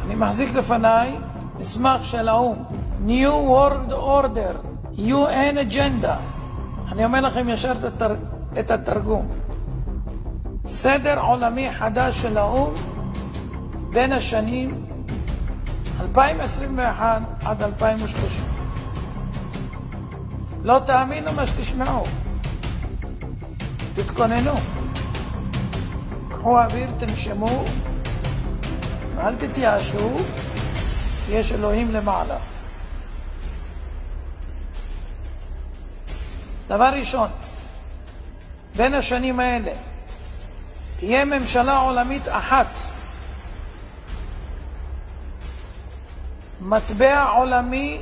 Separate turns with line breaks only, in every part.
אני מחזיק לפניי מסמך של האו"ם, New World Order, UN Agenda. אני אומר לכם ישר את התרגום. סדר עולמי חדש של האו"ם בין השנים 2021 עד 2030. לא תאמינו מה שתשמעו. תתכוננו. קחו אוויר, תנשמו, ואל תתייאשו, יש אלוהים למעלה. דבר ראשון, בין השנים האלה תהיה ממשלה עולמית אחת, מטבע עולמי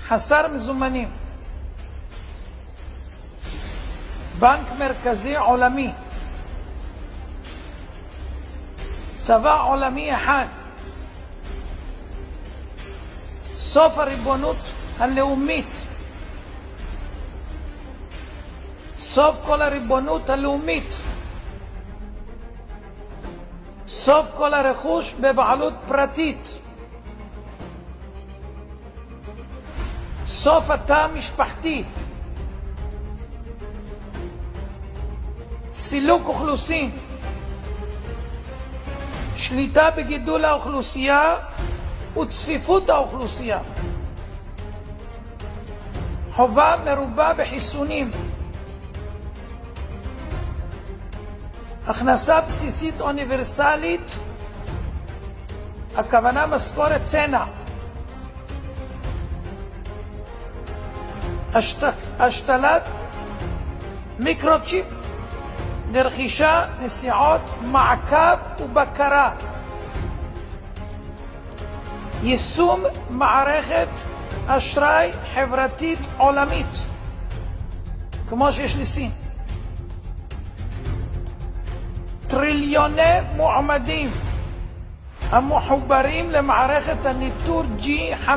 חסר מזומנים, בנק מרכזי עולמי, צבא עולמי אחד, סוף הריבונות הלאומית, סוף כל הריבונות הלאומית, סוף כל הרכוש בבעלות פרטית, סוף התא המשפחתי, סילוק אוכלוסין, שליטה בגידול האוכלוסייה וצפיפות האוכלוסייה, חובה מרובה בחיסונים, הכנסה בסיסית אוניברסלית, הכוונה משכורת סנא, השתלת מיקרוצ'יפ לרכישה, נסיעות, מעקב ובקרה, יישום מערכת אשראי חברתית עולמית כמו שיש לסין, טריליוני מועמדים המחוברים למערכת הניטור G5,